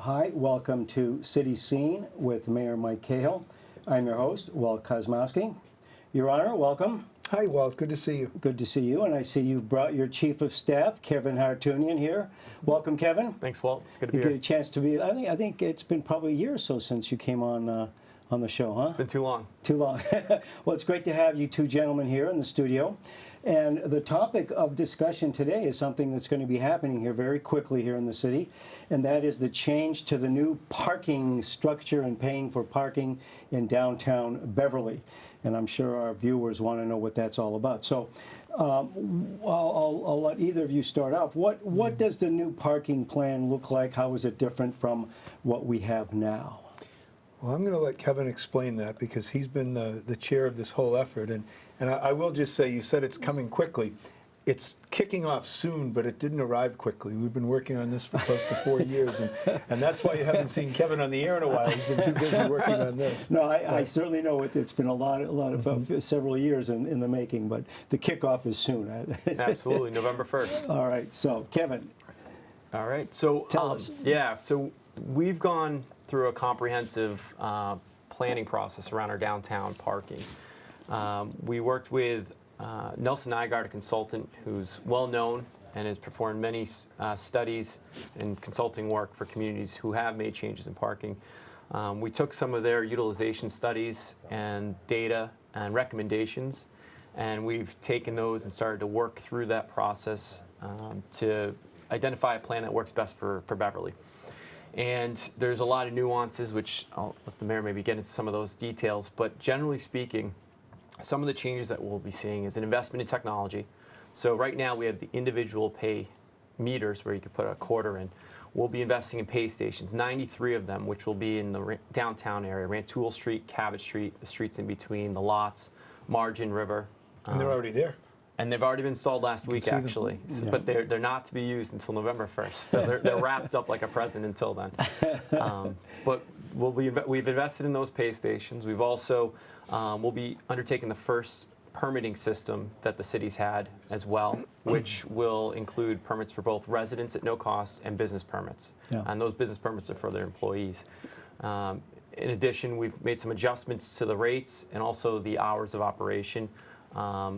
Hi, welcome to City Scene with Mayor Mike Cahill. I'm your host, Walt Kosmowski. Your Honor, welcome. Hi, Walt. Good to see you. Good to see you, and I see you've brought your Chief of Staff, Kevin Hartunian, here. Welcome, Kevin. Thanks, Walt. Good to be You here. get a chance to be. I think it's been probably a year or so since you came on the show, huh? It's been too long. Too long. Well, it's great to have you two gentlemen here in the studio. And the topic of discussion today is something that's going to be happening here very quickly here in the city, and that is the change to the new parking structure and paying for parking in downtown Beverly. And I'm sure our viewers want to know what that's all about. So I'll let either of you start off. What does the new parking plan look like? How is it different from what we have now? Well, I'm going to let Kevin explain that because he's been the chair of this whole effort. And I will just say, you said it's coming quickly. It's kicking off soon, but it didn't arrive quickly. We've been working on this for close to 4 years, and that's why you haven't seen Kevin on the air in a while. He's been too busy working on this. No, I certainly know it's been a lot of several years in the making, but the kickoff is soon. Absolutely, November 1st. All right, so Kevin. All right, so Tell us. Yeah, so we've gone through a comprehensive planning process around our downtown parking. We worked with Nelson Nygaard, a consultant who's well known and has performed many studies and consulting work for communities who have made changes in parking. We took some of their utilization studies and data and recommendations, and we've taken those and started to work through that process to identify a plan that works best for Beverly. And there's a lot of nuances, which I'll let the mayor maybe get into some of those details, but generally speaking, some of the changes that we'll be seeing is an investment in technology. So right now we have the individual pay meters where you could put a quarter in. We'll be investing in pay stations, 93 of them, which will be in the downtown area, Rantoul Street, Cabot Street, the streets in between, the lots, Margin River. And they're already there. And they've already been installed last week, actually. So, but they're not to be used until November 1st. So they're wrapped up like a present until then. But we've invested in those pay stations. We've also we'll be undertaking the first permitting system that the city's had as well, which will include permits for both residents at no cost and business permits. Yeah. And those business permits are for their employees. In addition, we've made some adjustments to the rates and also the hours of operation.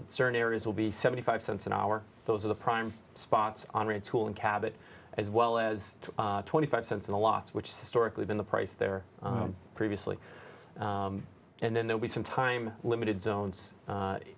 Certain areas will be 75 cents an hour. Those are the prime spots on Rantoul and Cabot, as well as 25 cents in the lots, which has historically been the price there previously. And then there'll be some time-limited zones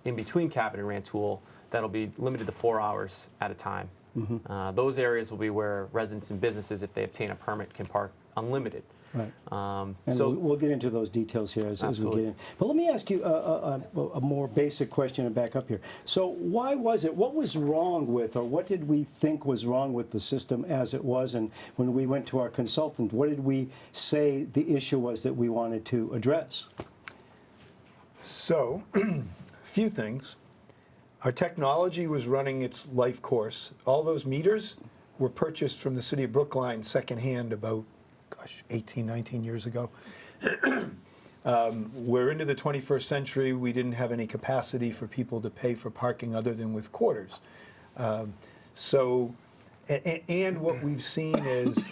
in between Cabot and Rantoul that'll be limited to 4 hours at a time. Mm-hmm. Those areas will be where residents and businesses, if they obtain a permit, can park unlimited. Right. And so we'll get into those details here as we get in. But let me ask you a more basic question and back up here. So why was it, what was wrong with, or what did we think was wrong with the system as it was? And when we went to our consultant, what did we say the issue was that we wanted to address? So, a few things. Our technology was running its life course. All those meters were purchased from the city of Brookline secondhand about 18, 19 years ago. We're into the 21st century. We didn't have any capacity for people to pay for parking other than with quarters. And what we've seen is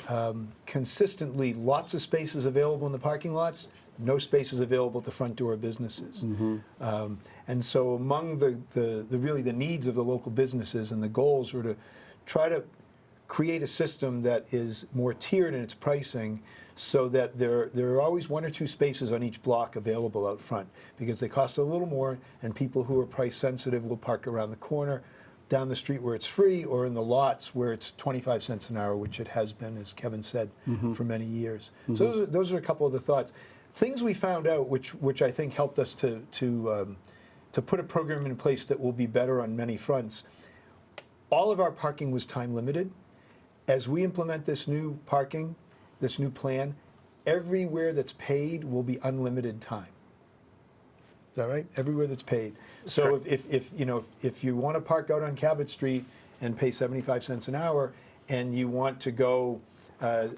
consistently lots of spaces available in the parking lots, no spaces available at the front door of businesses. Mm-hmm. And so among really the needs of the local businesses and the goals were to try to create a system that is more tiered in its pricing so that there are always 1 or 2 spaces on each block available out front because they cost a little more, and people who are price sensitive will park around the corner, down the street where it's free, or in the lots where it's 25 cents an hour, which it has been, as Kevin said, for many years. Mm-hmm. So those are a couple of the thoughts. Things we found out which I think helped us to put a program in place that will be better on many fronts. All of our parking was time limited. As we implement this new parking, this new plan, everywhere that's paid will be unlimited time. Is that right? Everywhere that's paid. So if you want to park out on Cabot Street and pay 75 cents an hour, and you want to go,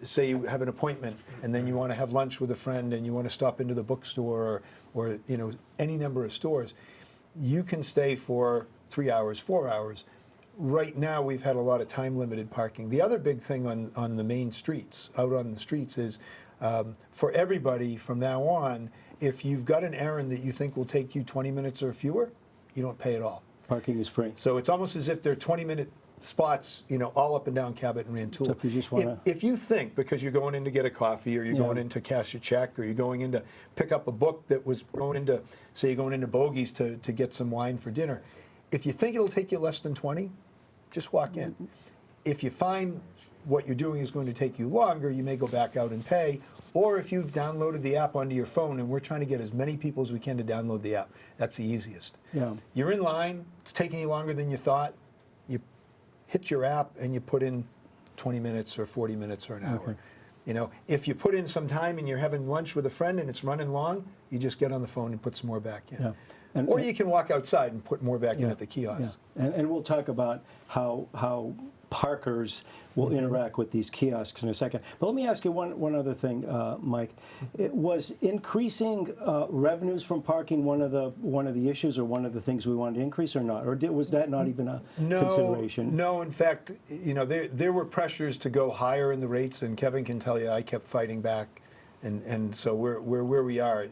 say you have an appointment, and then you want to have lunch with a friend, and you want to stop into the bookstore or any number of stores, you can stay for 3 hours, 4 hours. right now we've had a lot of time-limited parking. The other big thing on the main streets, out on the streets, is for everybody from now on, if you've got an errand that you think will take you 20 minutes or fewer, you don't pay at all. Parking is free. So it's almost as if they're 20-minute spots, all up and down Cabot and Rantoul. So if you just wanna- if you think, because you're going in to get a coffee, or you're going in to cash a check, or you're going in to pick up a book that was going into, say you're going into Bogey's to get some wine for dinner, if you think it'll take you less than 20, just walk in. If you find what you're doing is going to take you longer, you may go back out and pay. Or if you've downloaded the app onto your phone, and we're trying to get as many people as we can to download the app, that's the easiest. Yeah. You're in line, it's taking you longer than you thought, you hit your app and you put in 20 minutes or 40 minutes or an hour. Okay. If you put in some time and you're having lunch with a friend and it's running long, you just get on the phone and put some more back in. Yeah. Or you can walk outside and put more back in at the kiosk. Yeah. And we'll talk about how parkers will interact with these kiosks in a second. But let me ask you one other thing, Mike. It was increasing revenues from parking one of the issues, or one of the things we wanted to increase, or not? Or was that not even a consideration? No, in fact, there were pressures to go higher in the rates, and Kevin can tell you I kept fighting back, and so we're where we are.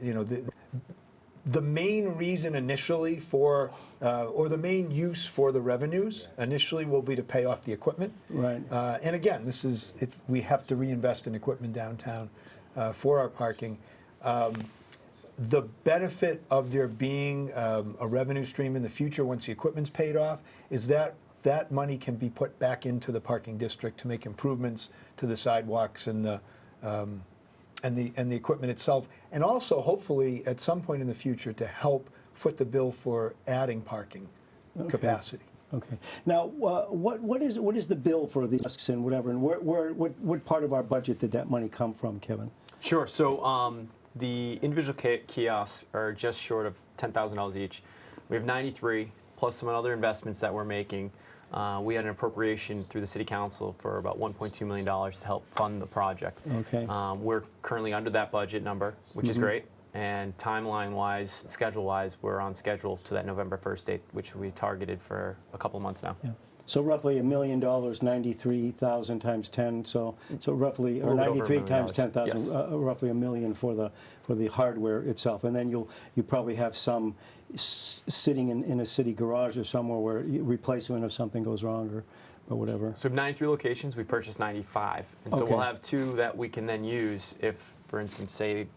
The main reason initially for, or the main use for the revenues initially will be to pay off the equipment. Right. And again, we have to reinvest in equipment downtown for our parking. The benefit of there being a revenue stream in the future once the equipment's paid off is that that money can be put back into the parking district to make improvements to the sidewalks and the equipment itself, and also hopefully at some point in the future to help foot the bill for adding parking capacity. Okay. Now, what is the bill for these kiosks and whatever, and what part of our budget did that money come from, Kevin? Sure. So the individual kiosks are just short of $10,000 each. We have 93 plus some other investments that we're making. We had an appropriation through the City Council for about $1.2 million to help fund the project. Okay. We're currently under that budget number, which is great. And timeline-wise, schedule-wise, we're on schedule to that November 1st date, which we targeted for a couple months now. Yeah. So roughly $1 million, 93,000 times 10. So roughly, or 93 times 10,000, yes. Roughly $1 million for the hardware itself. And then you probably have some sitting in a city garage or somewhere where replacement if something goes wrong or whatever. So we have 93 locations. We purchased 95, and so Okay. we'll have 2 that we can then use if, for instance, say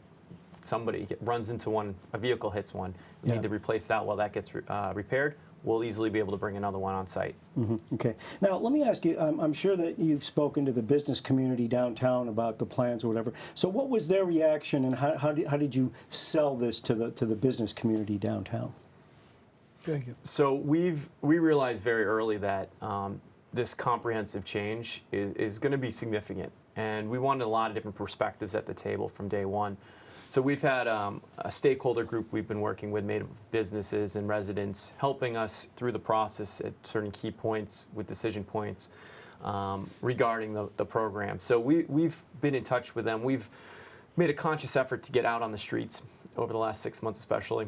somebody runs into one, a vehicle hits one, we Yeah. need to replace that while that gets repaired. We'll easily be able to bring another one on site. Okay. Now, let me ask you, I'm sure that you've spoken to the business community downtown about the plans or whatever. So what was their reaction, and how did you sell this to the business community downtown? Thank you. So we realized very early that this comprehensive change is going to be significant, and we wanted a lot of different perspectives at the table from day one. So we've had a stakeholder group we've been working with, made of businesses and residents, helping us through the process at certain key points with decision points regarding the program. So we've been in touch with them. We've made a conscious effort to get out on the streets over the last 6 months especially,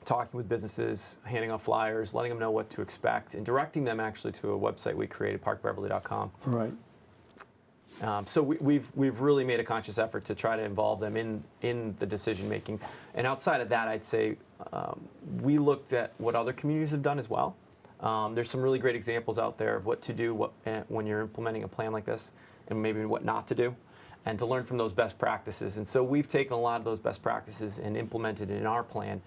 talking with businesses, handing out flyers, letting them know what to expect, and directing them actually to a website we created, parkbeverly.com. Right. So we've really made a conscious effort to try to involve them in the decision making. And outside of that, I'd say we looked at what other communities have done as well. There's some really great examples out there of what to do when you're implementing a plan like this, and maybe what not to do, and to learn from those best practices. And so we've taken a lot of those best practices and implemented it in our plan,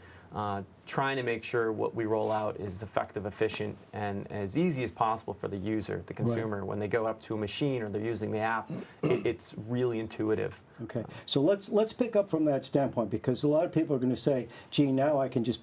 trying to make sure what we roll out is effective, efficient, and as easy as possible for the user, the consumer. Right. When they go up to a machine or they're using the app, it's really intuitive. Okay, so let's pick up from that standpoint, because a lot of people are going to say, gee, now I can just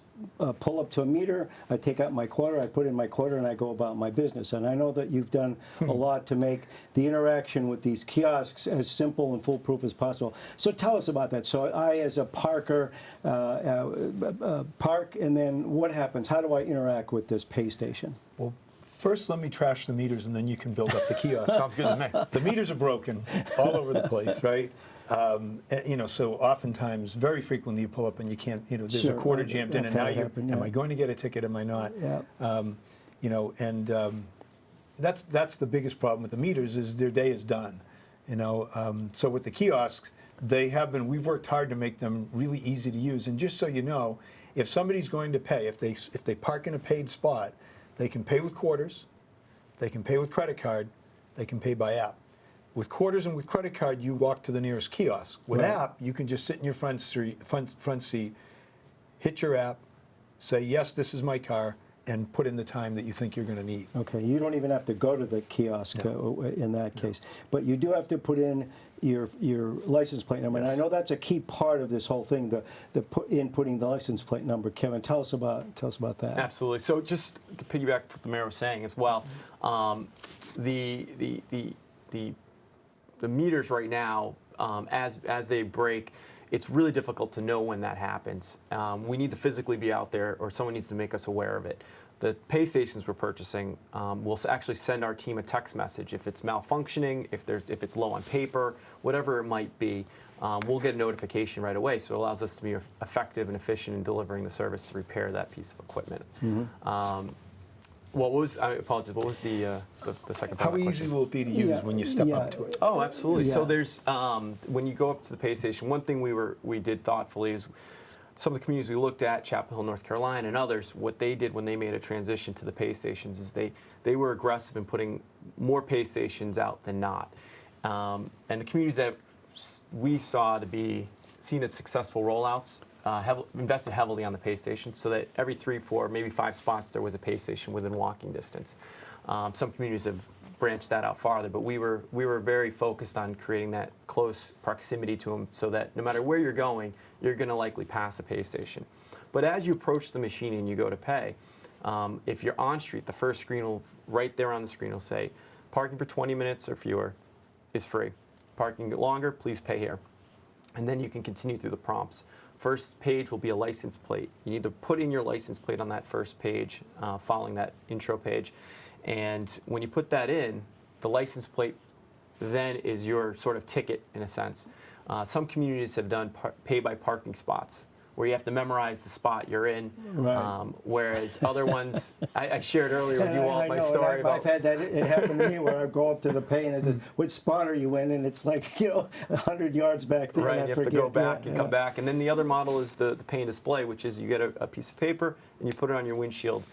pull up to a meter, I take out my quarter, I put in my quarter, and I go about my business. And I know that you've done a lot to make the interaction with these kiosks as simple and foolproof as possible. So tell us about that. So I, as a parker, park, and then what happens? How do I interact with this pay station? Well, first let me trash the meters, and then you can build up the kiosk. Sounds good to me. The meters are broken all over the place, right? So oftentimes, very frequently, you pull up and you can't, there's Sure, a quarter right. jammed in, and Okay, now you're, happened, yeah. am I going to get a ticket, am I not? Yeah. that's the biggest problem with the meters is their day is done. You know, so with the kiosks, we've worked hard to make them really easy to use. And just so you know, if somebody's going to pay, if they park in a paid spot, they can pay with quarters, they can pay with credit card, they can pay by app. With quarters and with credit card, you walk to the nearest kiosk. With Right. app, you can just sit in your front seat, hit your app, say, yes, this is my car, and put in the time that you think you're going to need. Okay, you don't even have to go to the kiosk in that case, but you do have to put in your license plate number. And I know that's a key part of this whole thing, the inputting the license plate number. Kevin, tell us about that. Absolutely. So just to piggyback what the mayor was saying as well, the meters right now, as they break, it's really difficult to know when that happens. We need to physically be out there, or someone needs to make us aware of it. The pay stations we're purchasing will actually send our team a text message if it's malfunctioning, if it's low on paper, whatever it might be. We'll get a notification right away, so it allows us to be effective and efficient in delivering the service to repair that piece of equipment. I apologize, what was the second part How of the easy question? will it be to use when you step up to it? Oh, absolutely. So Yeah. there's when you go up to the pay station, one thing we did thoughtfully is some of the communities we looked at, Chapel Hill, North Carolina, and others, what they did when they made a transition to the pay stations is they were aggressive in putting more pay stations out than not. And the communities that we saw to be seen as successful rollouts invested heavily on the pay station, so that every 3, 4, maybe 5 spots there was a pay station within walking distance. Some communities have branched that out farther, but we were very focused on creating that close proximity to them, so that no matter where you're going, you're going to likely pass a pay station. But as you approach the machine and you go to pay, if you're on street, the first screen will, right there on the screen will say, parking for 20 minutes or fewer is free. Parking longer, please pay here. And then you can continue through the prompts. First page will be a license plate. You need to put in your license plate on that first page, following that intro page. And when you put that in, the license plate then is your sort of ticket in a sense. Some communities have done pay by parking spots, where you have to memorize the spot you're in. Right. Whereas other ones, I shared earlier with And you all I my know, story about. I've had that. It happened to me where I go up to the pay and it says, "Which spot are you in?" And it's like 100 yards back there. Right, and I you have to forget. go back Yeah, and come back. And then the other model is the pay and display, which is you get a piece of paper and you put it on your windshield,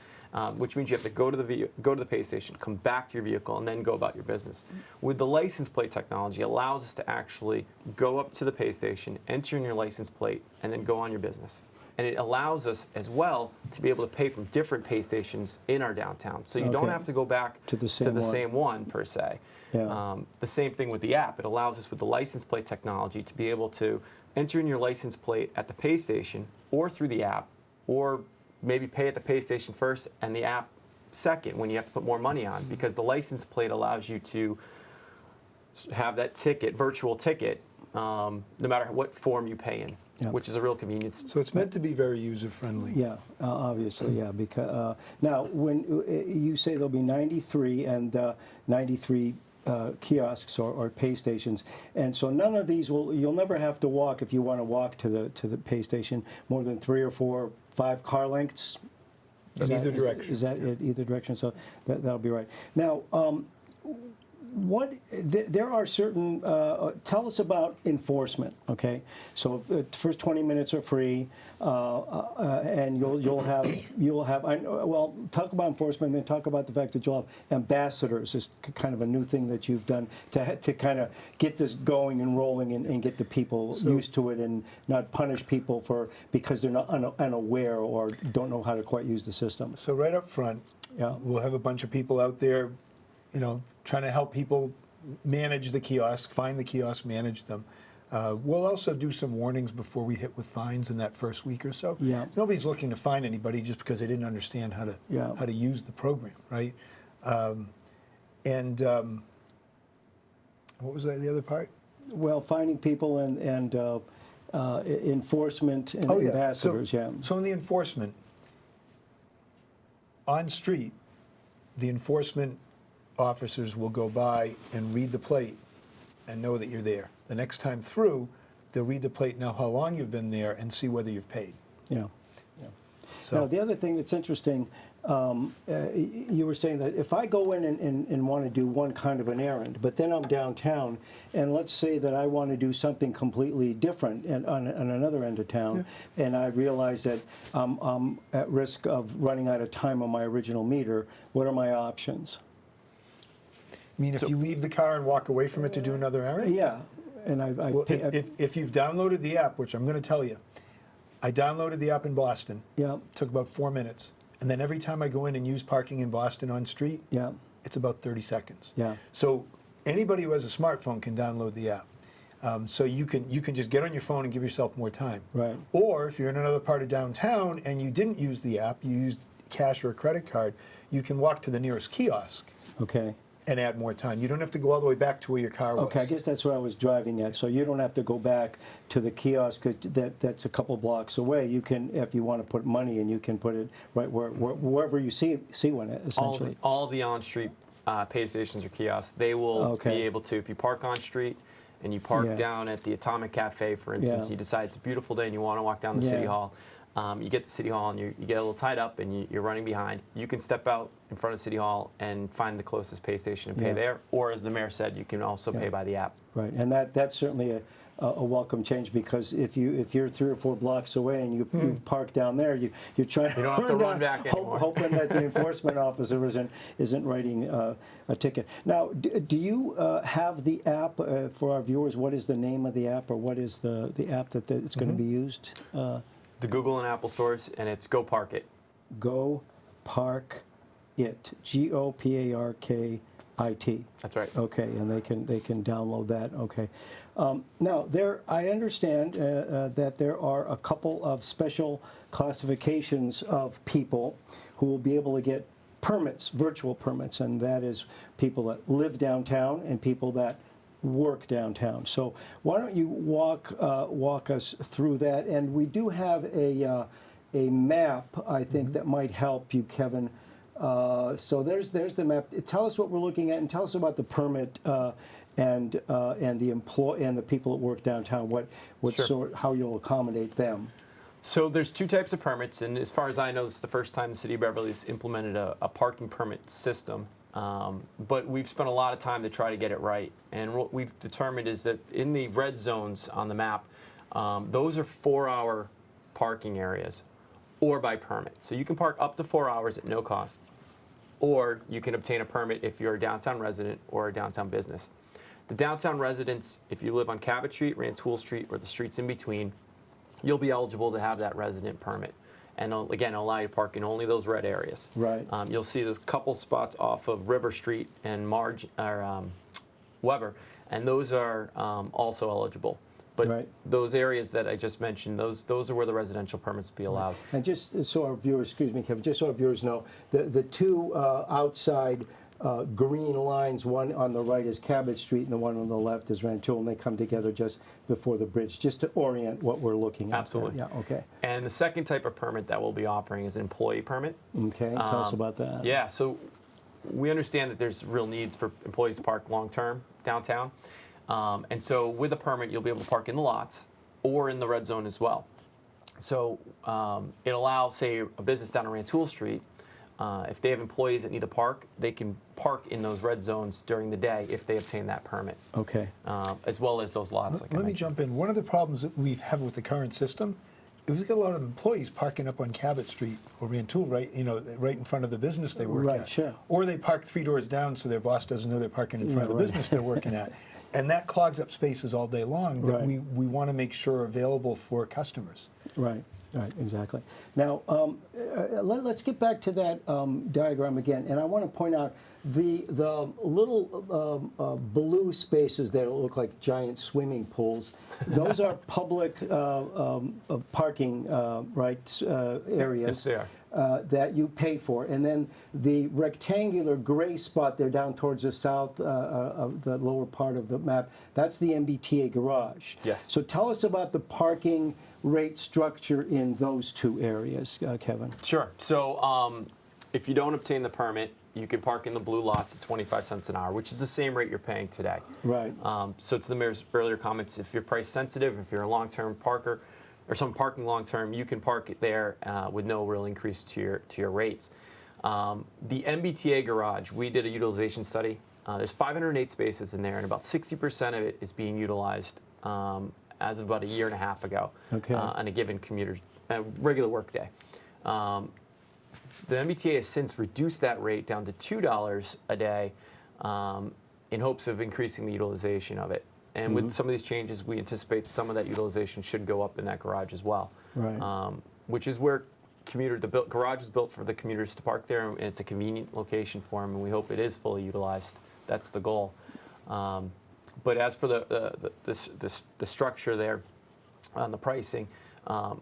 which means you have to go to the pay station, come back to your vehicle, and then go about your business. With the license plate technology, it allows us to actually go up to the pay station, enter in your license plate, and then go on your business. And it allows us as well to be able to pay from different pay stations in our downtown. So you don't Okay. have to go back To the same one per se. Yeah. The same thing with the app. It allows us with the license plate technology to be able to enter in your license plate at the pay station or through the app, or maybe pay at the pay station first and the app second when you have to put more money on, because the license plate allows you to have that ticket, virtual ticket, no matter what form you pay in, Yeah. which is a real convenience. So it's meant to be very user-friendly. Yeah, obviously, yeah. Because now, when you say there'll be 93 and 93 kiosks or pay stations, and so none of these you'll never have to walk if you want to walk to the pay station more than 3 or 4, 5 car lengths. In either direction. Is that either direction? So that'll be right. Now, there are certain, tell us about enforcement, okay? So the first 20 minutes are free, and you'll have, well, talk about enforcement, then talk about the fact that you'll have ambassadors. Is kind of a new thing that you've done to kind of get this going and rolling and get the people used to it and not punish people because they're not unaware or don't know how to quite use the system. So right up front, Yeah. we'll have a bunch of people out there, trying to help people manage the kiosk, find the kiosk, manage them. We'll also do some warnings before we hit with fines in that first week or so. Yeah. Nobody's looking to fine anybody just because they didn't understand how to use the program, right? And what was the other part? Well, finding people and enforcement and ambassadors, So in the enforcement, on street, the enforcement officers will go by and read the plate and know that you're there. The next time through, they'll read the plate, know how long you've been there, and see whether you've paid. Yeah. So Now, the other thing that's interesting, you were saying that if I go in and want to do one kind of an errand, but then I'm downtown, and let's say that I want to do something completely different on another end of town, and I realize that I'm at risk of running out of time on my original meter, what are my options? I mean, if you leave the car and walk away from it to do another errand? Yeah, and Well, if you've downloaded the app, which I'm going to tell you, I downloaded the app in Boston. yeah, Took about 4 minutes. And then every time I go in and use parking in Boston on street, yeah, it's about 30 seconds. yeah, So anybody who has a smartphone can download the app. So you can just get on your phone and give yourself more time. right, Or if you're in another part of downtown and you didn't use the app, you used cash or a credit card, you can walk to the nearest kiosk okay. and add more time. You don't have to go all the way back to where your car was. Okay, I guess that's what I was driving at. So you don't have to go back to the kiosk that's a couple blocks away. You can, if you want to put money in, you can put it right wherever you see one, essentially. All the on-street pay stations or kiosks, they will be able to, if you park on street and you park down at the Atomic Cafe, for instance, you decide it's a beautiful day and you want to walk down to City Hall, you get to City Hall and you get a little tied up and you're running behind, you can step out in front of City Hall and find the closest pay station and pay there. Or as the mayor said, you can also pay by the app. Right, and that's certainly a welcome change, because if you're 3 or 4 blocks away and you park down there, you're trying You don't have to run back anymore. hoping that the enforcement officer isn't writing a ticket. Now, do you have the app for our viewers? What is the name of the app, or what is the app that it's going to be used? The Google and Apple stores, and it's Go Park It. Go Park It. GOPARKIT. That's right. Okay, and they can download that. Okay. Now, I understand that there are a couple of special classifications of people who will be able to get permits, virtual permits, and that is people that live downtown and people that work downtown. So why don't you walk us through that? And we do have a map, I think, that might help you, Kevin. So there's the map. Tell us what we're looking at, and tell us about the permit and the people that work downtown. How you'll accommodate them. So there's 2 types of permits, and as far as I know, this is the first time the city of Beverly has implemented a parking permit system. But we've spent a lot of time to try to get it right, and what we've determined is that in the red zones on the map, those are 4-hour parking areas, or by permit. So you can park up to 4 hours at no cost, or you can obtain a permit if you're a downtown resident or a downtown business. The downtown residents, if you live on Cabot Street, Rantoul Street, or the streets in between, you'll be eligible to have that resident permit. And again, allow you to park in only those red areas. Right. You'll see there's a couple spots off of River Street and Weber, and those are also eligible. But those areas that I just mentioned, those are where the residential permits will be allowed. And just so our viewers, excuse me, Kevin, just so our viewers know, the 2 outside green lines, one on the right is Cabot Street and the one on the left is Rantoul, and they come together just before the bridge, just to orient what we're looking at. Absolutely. Yeah, okay. And the second type of permit that we'll be offering is an employee permit. Okay, tell us about that. Yeah, so we understand that there's real needs for employees to park long-term downtown. And so with a permit, you'll be able to park in the lots or in the red zone as well. So it allows, say, a business down on Rantoul Street, if they have employees that need to park, they can park in those red zones during the day if they obtain that permit. Okay. As well as those lots. Let me jump in. One of the problems that we have with the current system is we've got a lot of employees parking up on Cabot Street or Rantoul, right in front of the business they work at. Sure. Or they park 3 doors down so their boss doesn't know they're parking in front of the business they're working at. And that clogs up spaces all day long that we want to make sure are available for customers. Right, exactly. Now, let's get back to that diagram again, and I want to point out the little blue spaces that look like giant swimming pools. Those are public parking areas. Yes, they are. That you pay for, and then the rectangular gray spot there down towards the south of the lower part of the map, that's the MBTA garage. Yes. So tell us about the parking rate structure in those 2 areas, Kevin. Sure. So if you don't obtain the permit, you can park in the blue lots at 25 cents an hour, which is the same rate you're paying today. Right. So to the mayor's earlier comments, if you're price sensitive, if you're a long-term parker, or someone parking long-term, you can park it there with no real increase to your rates. The MBTA garage, we did a utilization study. There's 508 spaces in there, and about 60% of it is being utilized as of about a year and a half ago on a given regular work day. The MBTA has since reduced that rate down to $2 a day in hopes of increasing the utilization of it. And with some of these changes, we anticipate some of that utilization should go up in that garage as well. Right. Which is where the garage is built for the commuters to park there, and it's a convenient location for them, and we hope it is fully utilized. That's the goal. But as for the structure there on the pricing,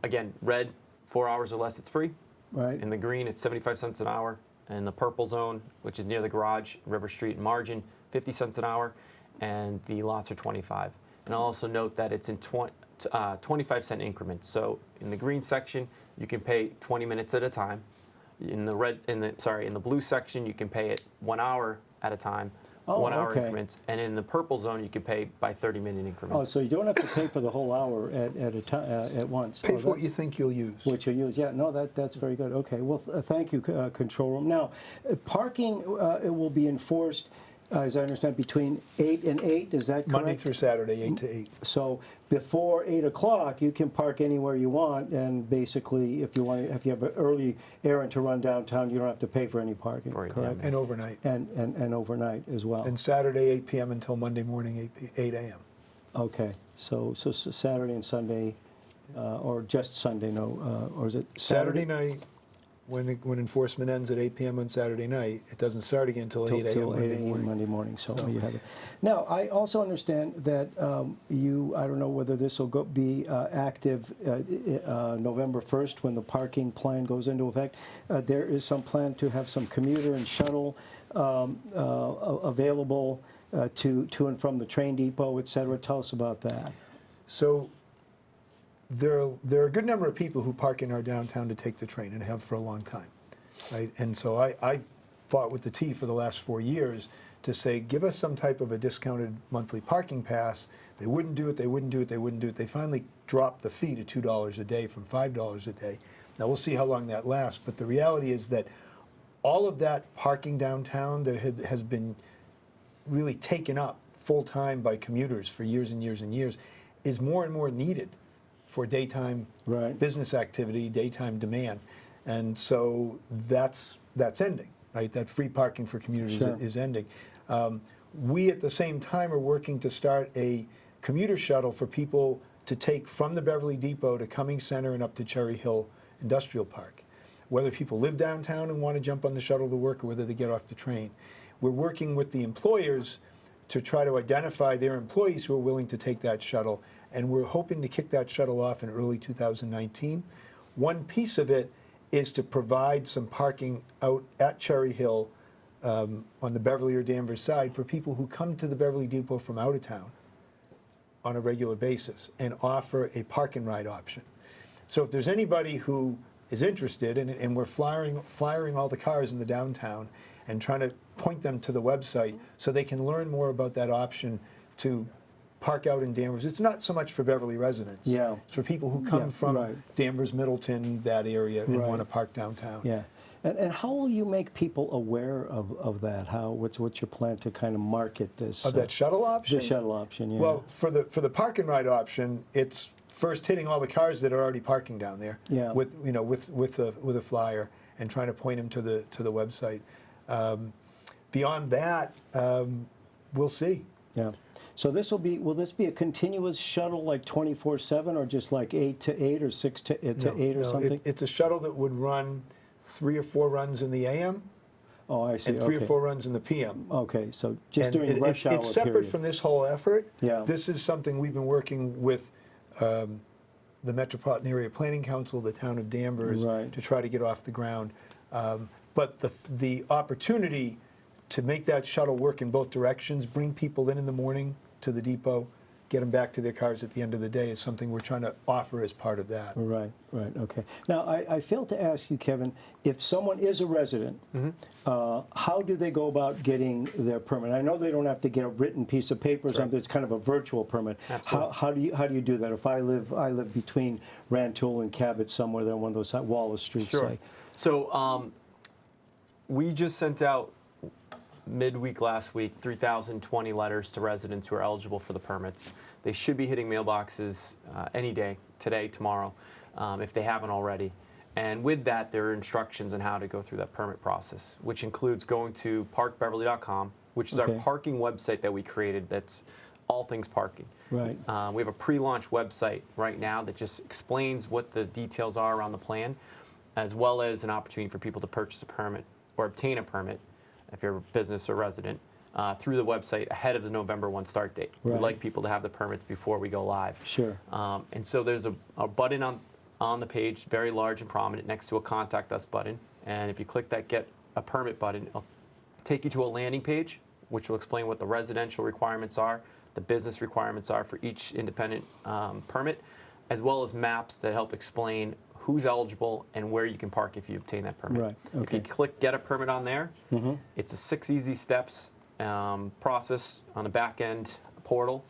again, red, 4 hours or less, it's free. Right. In the green, it's 75 cents an hour. In the purple zone, which is near the garage, River Street and Margin, 50 cents an hour. And the lots are 25. And I'll also note that it's in 25-cent increments. So in the green section, you can pay 20 minutes at a time. In the blue section, you can pay it 1 hour at a time, 1 hour increments. And in the purple zone, you can pay by 30-minute increments. Oh, so you don't have to pay for the whole hour at a time at once. Pay for what you think you'll use. What you use, yeah. No, that's very good. Okay, well, thank you, Control Room. Now, parking it will be enforced, as I understand, between 8 and 8. Is that correct? Monday through Saturday, 8 to 8. So before 8 o'clock, you can park anywhere you want, and basically, if you have an early errand to run downtown, you don't have to pay for any parking. Correct. And overnight. And overnight as well. And Saturday, 8 p.m. until Monday morning, 8 a.m. Okay, so Saturday and Sunday, or just Sunday? No, or is it Saturday night? When enforcement ends at 8 p.m. on Saturday night, it doesn't start again until 8 a.m. Monday morning. So you have it. Now, I also understand that I don't know whether this will be active November 1st when the parking plan goes into effect. There is some plan to have some commuter and shuttle available to and from the train depot, et cetera. Tell us about that. So there are a good number of people who park in our downtown to take the train and have for a long time, right? And so I fought with the T for the last 4 years to say, give us some type of a discounted monthly parking pass. They wouldn't do it, they wouldn't do it, they wouldn't do it. They finally dropped the fee to $2 a day from $5 a day. Now we'll see how long that lasts, but the reality is that all of that parking downtown that has been really taken up full-time by commuters for years and years and years is more and more needed for daytime business activity, daytime demand. And so that's ending, right? That free parking for commuters is ending. We, at the same time, are working to start a commuter shuttle for people to take from the Beverly Depot to Cummings Center and up to Cherry Hill Industrial Park. Whether people live downtown and want to jump on the shuttle to work or whether they get off the train. We're working with the employers to try to identify their employees who are willing to take that shuttle, and we're hoping to kick that shuttle off in early 2019. One piece of it is to provide some parking out at Cherry Hill on the Beverly or Danvers side for people who come to the Beverly Depot from out of town on a regular basis and offer a park and ride option. So if there's anybody who is interested, and we're flyering all the cars in the downtown and trying to point them to the website so they can learn more about that option to park out in Danvers. It's not so much for Beverly residents. Yeah. It's for people who come from Danvers, Middleton, that area, and want to park downtown. Yeah. And how will you make people aware of that? What's your plan to kind of market this? Of that shuttle option? The shuttle option, yeah. Well, for the park and ride option, it's first hitting all the cars that are already parking down there with a flyer and trying to point them to the website. Beyond that, we'll see. Yeah. So will this be a continuous shuttle like 24/7 or just like 8 to 8 or 6 to 8 or something? It's a shuttle that would run 3 or 4 runs in the AM. Oh, I see. And 3 or 4 runs in the PM. Okay, so just during rush hour It's separate period. from this whole effort. Yeah. This is something we've been working with the Metropolitan Area Planning Council, the town of Danvers, to try to get off the ground. But the opportunity to make that shuttle work in both directions, bring people in the morning to the depot, get them back to their cars at the end of the day is something we're trying to offer as part of that. Right, okay. Now, I failed to ask you, Kevin, if someone is a resident, how do they go about getting their permit? I know they don't have to get a written piece of paper or something. It's kind of a virtual permit. Absolutely. How do you do that? If I live between Rantoul and Cabot, somewhere there on one of those Wallace Streets, say. So we just sent out midweek last week 3,020 letters to residents who are eligible for the permits. They should be hitting mailboxes any day, today, tomorrow, if they haven't already. And with that, there are instructions on how to go through that permit process, which includes going to parkbeverly.com, which is our Okay. parking website that we created that's all things parking. Right. We have a pre-launch website right now that just explains what the details are around the plan, as well as an opportunity for people to purchase a permit or obtain a permit, if you're a business or resident, through the website ahead of the November 1 start date. Right. We'd like people to have the permits before we go live. Sure. And so there's a button on the page, very large and prominent, next to a Contact Us button. And if you click that Get a Permit button, it'll take you to a landing page, which will explain what the residential requirements are, the business requirements are for each independent permit, as well as maps that help explain who's eligible and where you can park if you obtain that permit. Right, If you okay. click Get a Permit on there, it's a 6 easy steps process on the back end portal.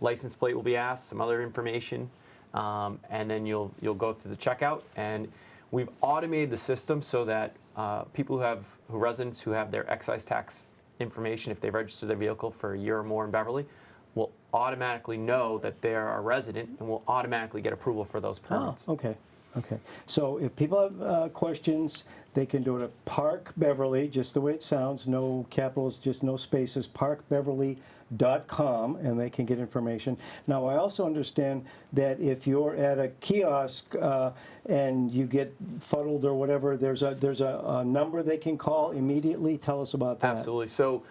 License plate will be asked, some other information, and then you'll go through the checkout. And we've automated the system so that people residents who have their excise tax information, if they register their vehicle for a year or more in Beverly, will automatically know that they're a resident and will automatically get approval for those permits. Oh, okay. Okay. So if people have questions, they can go to Park Beverly, just the way it sounds, no capitals, just no spaces, parkbeverly.com, and they can get information. Now, I also understand that if you're at a kiosk and you get fuddled or whatever, there's a number they can call immediately. Tell us about that. Absolutely. So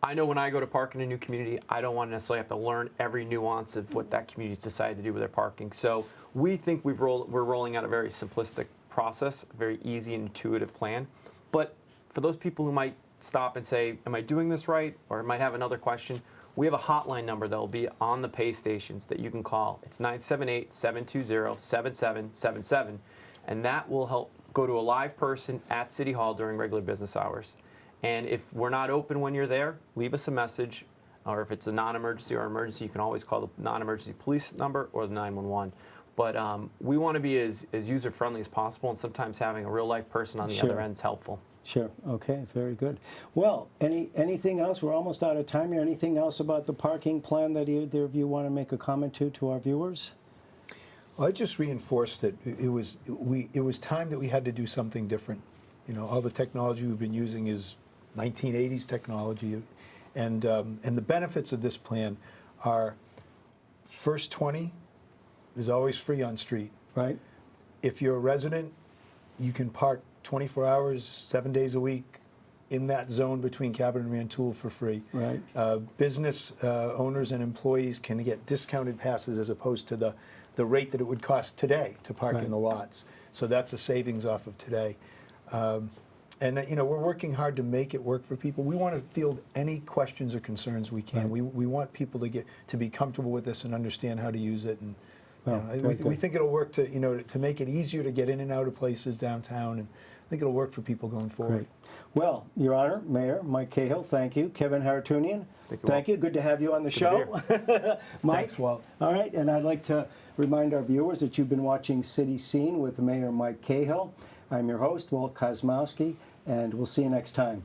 I know when I go to park in a new community, I don't want to necessarily have to learn every nuance of what that community's decided to do with their parking. So we think we're rolling out a very simplistic process, a very easy and intuitive plan. But for those people who might stop and say, am I doing this right? Or might have another question, we have a hotline number that will be on the pay stations that you can call. It's 978-720-7777. And that will help go to a live person at City Hall during regular business hours. And if we're not open when you're there, leave us a message. Or if it's a non-emergency or emergency, you can always call the non-emergency police number or the 911. But we want to be as user-friendly as possible, and sometimes having a real-life person on the Sure. other end is helpful. Sure. Okay. Very good. Well, anything else? We're almost out of time here. Anything else about the parking plan that either of you want to make a comment to our viewers? Well, I just reinforced that it was time that we had to do something different. You know, all the technology we've been using is 1980s technology, and the benefits of this plan are first 20 is always free on street. Right. If you're a resident, you can park 24 hours, 7 days a week in that zone between Cabot and Rantoul for free. Right. Business owners and employees can get discounted passes as opposed to the rate that it would cost today to park Right. in the lots. So that's a savings off of today. And you know, we're working hard to make it work for people. We want to field any questions or concerns we can. Right. We want people to be comfortable with this and understand how to use it. And Well, very we good. think it'll work to make it easier to get in and out of places downtown. And I think it'll work for people going forward. Great. Well, Your Honor, Mayor Mike Cahill, thank you. Kevin Hartunian, thank you. Good to have you on the show. Mike, Thanks, Walt. All right, and I'd like to remind our viewers that you've been watching City Scene with Mayor Mike Cahill. I'm your host, Walt Kosmowski, and we'll see you next time.